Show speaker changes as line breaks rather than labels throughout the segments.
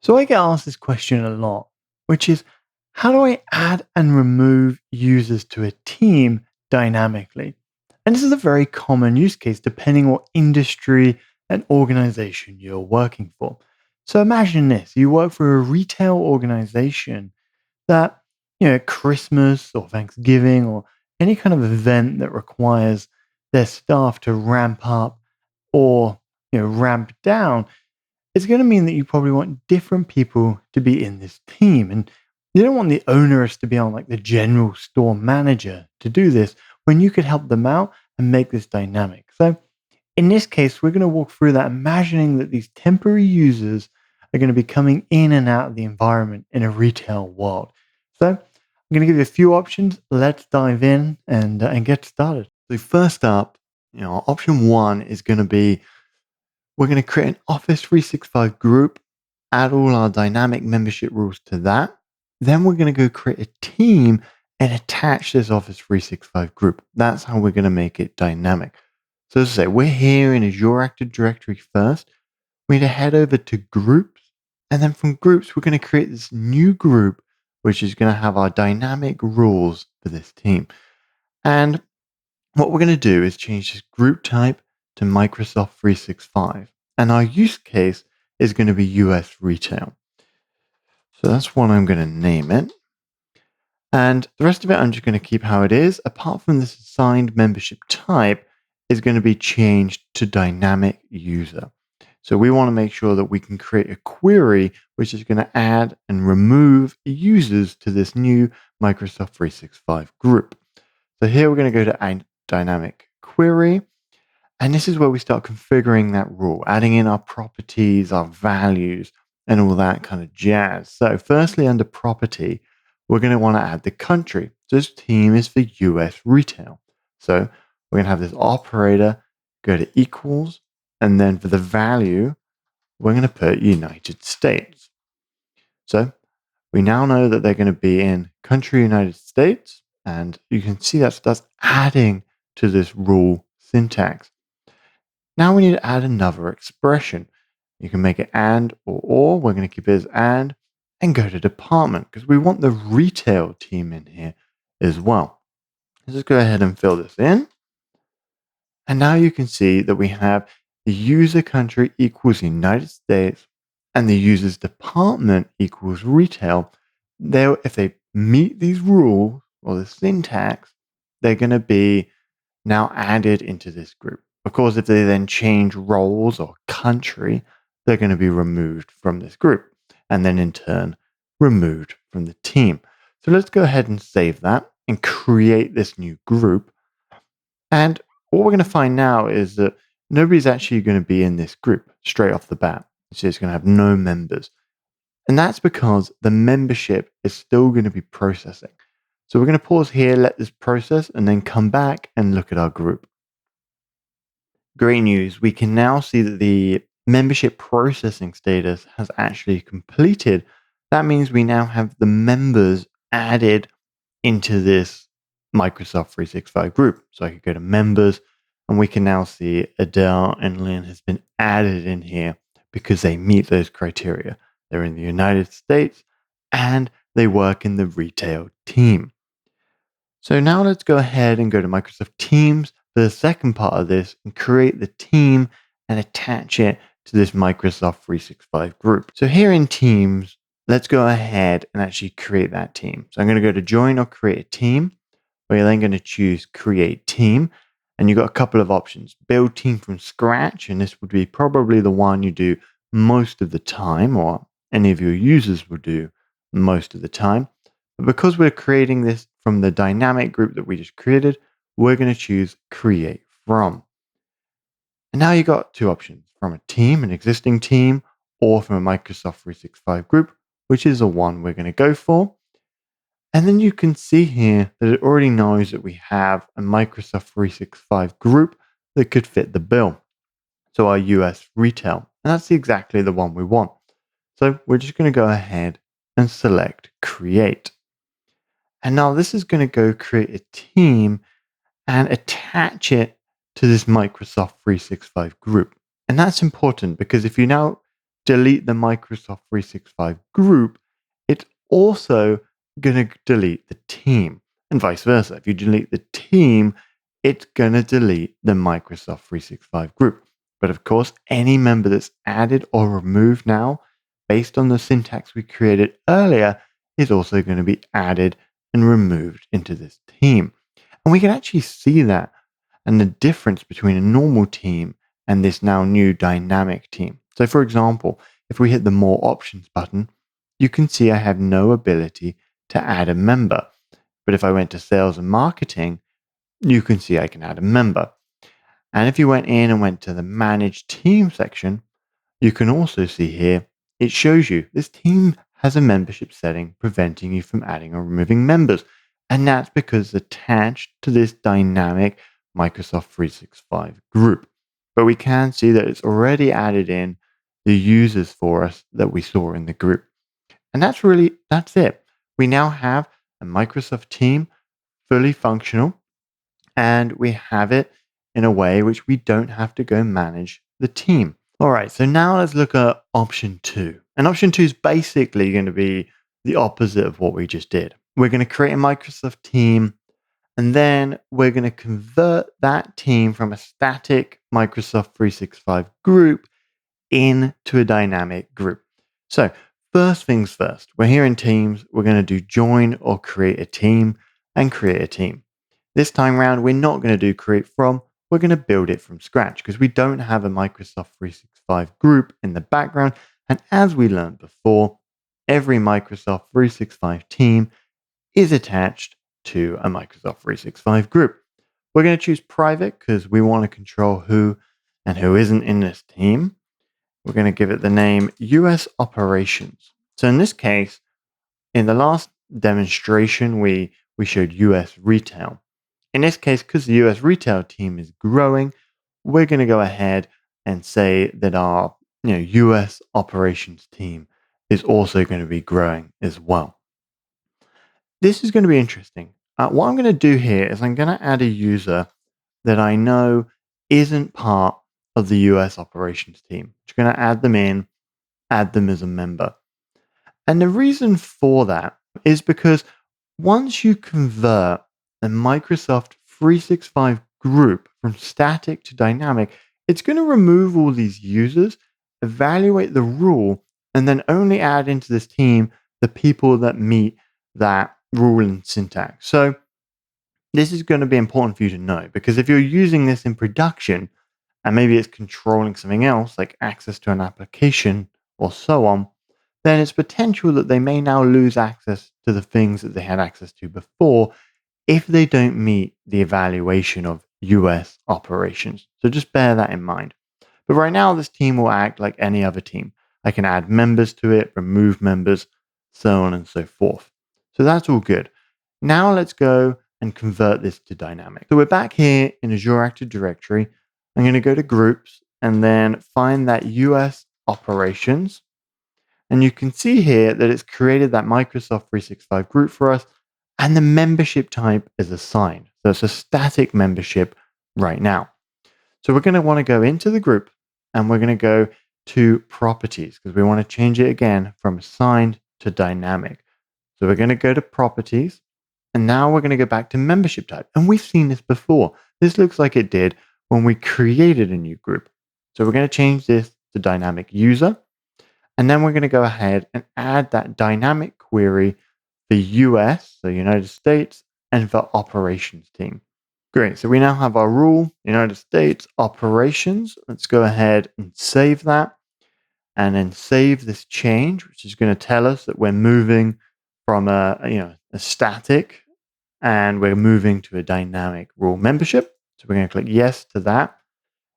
So I get asked this question a lot, which is how do I add and remove users to a team dynamically? And this is a very common use case depending what industry and organization you're working for. So imagine this, you work for a retail organization that, Christmas or Thanksgiving or any kind of event that requires their staff to ramp up or, ramp down, it's going to mean that you probably want different people to be in this team. And you don't want the onerous to be on like the general store manager to do this when you could help them out and make this dynamic. So in this case, we're going to walk through that, imagining that these temporary users are going to be coming in and out of the environment in a retail world. So I'm going to give you a few options. Let's dive in and get started. So first up, option one is going to be we're going to create an Office 365 group, add all our dynamic membership rules to that. Then we're going to go create a team and attach this Office 365 group. That's how we're going to make it dynamic. So as I say, we're here in Azure Active Directory first. We need to head over to groups. And then from groups, we're going to create this new group, which is going to have our dynamic rules for this team. And what we're going to do is change this group type to Microsoft 365. And our use case is going to be US retail. So that's what I'm going to name it. And the rest of it, I'm just going to keep how it is. Apart from this assigned membership type is going to be changed to dynamic user. So we want to make sure that we can create a query which is going to add and remove users to this new Microsoft 365 group. So here we're going to go to dynamic query. And this is where we start configuring that rule, adding in our properties, our values, and all that kind of jazz. So firstly, under property, we're going to want to add the country. So this team is for US retail. So we're going to have this operator go to equals. And then for the value, we're going to put United States. So we now know that they're going to be in country United States. And you can see that starts adding to this rule syntax. Now we need to add another expression. You can make it and or. We're going to keep it as and go to department because we want the retail team in here as well. Let's just go ahead and fill this in. And now you can see that we have the user country equals United States and the user's department equals retail. If they meet these rules or the syntax, they're going to be now added into this group. Of course, if they then change roles or country, they're going to be removed from this group and then in turn removed from the team. So let's go ahead and save that and create this new group. And what we're going to find now is that nobody's actually going to be in this group straight off the bat. So it's going to have no members. And that's because the membership is still going to be processing. So we're going to pause here, let this process, and then come back and look at our group. Great news. We can now see that the membership processing status has actually completed. That means we now have the members added into this Microsoft 365 group. So I could go to members and we can now see Adele and Lynn has been added in here because they meet those criteria. They're in the United States and they work in the retail team. So now let's go ahead and go to Microsoft Teams for the second part of this and create the team and attach it to this Microsoft 365 group. So here in Teams, let's go ahead and actually create that team. So I'm going to go to join or create a team. We're then going to choose create team. And you've got a couple of options. Build team from scratch. And this would be probably the one you do most of the time, or any of your users will do most of the time. But because we're creating this from the dynamic group that we just created, we're going to choose create from. And now you've got two options, from a team, an existing team, or from a Microsoft 365 group, which is the one we're going to go for. And then you can see here that it already knows that we have a Microsoft 365 group that could fit the bill. So our US retail. And that's exactly the one we want. So we're just going to go ahead and select create. And now this is going to go create a team and attach it to this Microsoft 365 group. And that's important because if you now delete the Microsoft 365 group, it's also going to delete the team, and vice versa. If you delete the team, it's going to delete the Microsoft 365 group. But of course, any member that's added or removed now, based on the syntax we created earlier, is also going to be added and removed into this team. And we can actually see that and the difference between a normal team and this now new dynamic team. So, for example, if we hit the More Options button, you can see I have no ability to add a member. But if I went to Sales and Marketing, you can see I can add a member. And if you went in and went to the Manage Team section, you can also see here, it shows you this team has a membership setting preventing you from adding or removing members. And that's because it's attached to this dynamic Microsoft 365 group. But we can see that it's already added in the users for us that we saw in the group. And that's it. We now have a Microsoft team fully functional, and we have it in a way which we don't have to go manage the team. All right, so now let's look at option 2. And option 2 is basically going to be the opposite of what we just did. We're going to create a Microsoft team, and then we're going to convert that team from a static Microsoft 365 group into a dynamic group. So, first things first, we're here in Teams. We're going to do join or create a team and create a team. This time around, we're not going to do create from. We're going to build it from scratch because we don't have a Microsoft 365 group in the background. And as we learned before, every Microsoft 365 team is attached to a Microsoft 365 group. We're going to choose private because we want to control who and who isn't in this team. We're going to give it the name US Operations. So in this case, in the last demonstration, we showed US Retail. In this case, because the US Retail team is growing, we're going to go ahead and say that our US Operations team is also going to be growing as well. This is going to be interesting. What I'm going to do here is I'm going to add a user that I know isn't part of the US operations team. Just going to add them in, add them as a member. And the reason for that is because once you convert a Microsoft 365 group from static to dynamic, it's going to remove all these users, evaluate the rule, and then only add into this team the people that meet that rule and syntax. So this is going to be important for you to know because if you're using this in production and maybe it's controlling something else like access to an application or so on, then it's potential that they may now lose access to the things that they had access to before if they don't meet the evaluation of US operations. So just bear that in mind. But right now, this team will act like any other team. I can add members to it, remove members, so on and so forth. So that's all good. Now let's go and convert this to dynamic. So we're back here in Azure Active Directory. I'm going to go to groups and then find that US operations. And you can see here that it's created that Microsoft 365 group for us, and the membership type is assigned. So it's a static membership right now. So we're going to want to go into the group and we're going to go to properties because we want to change it again from assigned to dynamic. So we're going to go to properties and now we're going to go back to membership type. And we've seen this before. This looks like it did when we created a new group. So we're going to change this to dynamic user. And then we're going to go ahead and add that dynamic query for US, so United States, and for operations team. Great. So we now have our rule, United States operations. Let's go ahead and save that and then save this change, which is going to tell us that we're moving from a static and we're moving to a dynamic rule membership. So we're going to click yes to that.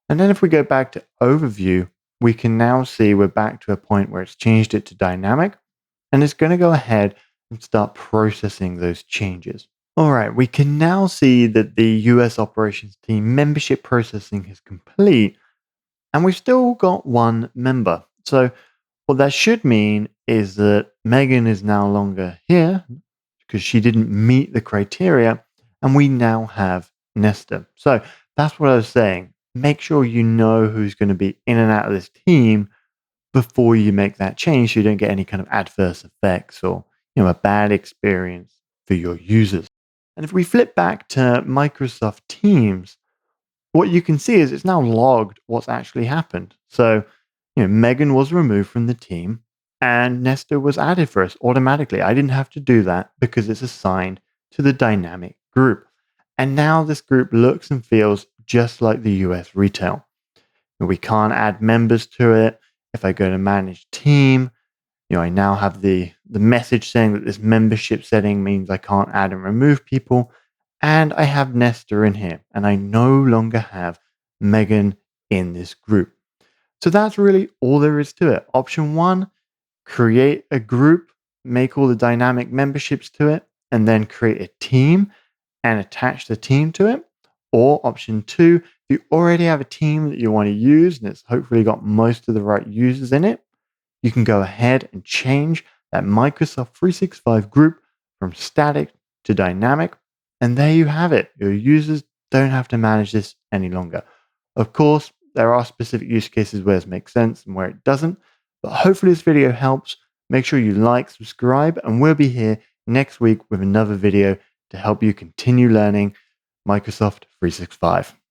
And then if we go back to overview, we can now see we're back to a point where it's changed it to dynamic and it's going to go ahead and start processing those changes. All right, we can now see that the US operations team membership processing is complete and we've still got one member. So what that should mean is that Megan is no longer here because she didn't meet the criteria and we now have Nesta. So that's what I was saying. Make sure you know who's going to be in and out of this team before you make that change so you don't get any kind of adverse effects or a bad experience for your users. And if we flip back to Microsoft Teams, what you can see is it's now logged what's actually happened. So, Megan was removed from the team and Nestor was added for us automatically. I didn't have to do that because it's assigned to the dynamic group. And now this group looks and feels just like the US retail. We can't add members to it. If I go to manage team, I now have the message saying that this membership setting means I can't add and remove people. And I have Nestor in here, and I no longer have Megan in this group. So that's really all there is to it. Option one, create a group, make all the dynamic memberships to it, and then create a team and attach the team to it. Or option two, if you already have a team that you want to use and it's hopefully got most of the right users in it, you can go ahead and change that Microsoft 365 group from static to dynamic. And there you have it. Your users don't have to manage this any longer. Of course, there are specific use cases where this makes sense and where it doesn't. But hopefully this video helps. Make sure you like, subscribe, and we'll be here next week with another video to help you continue learning Microsoft 365.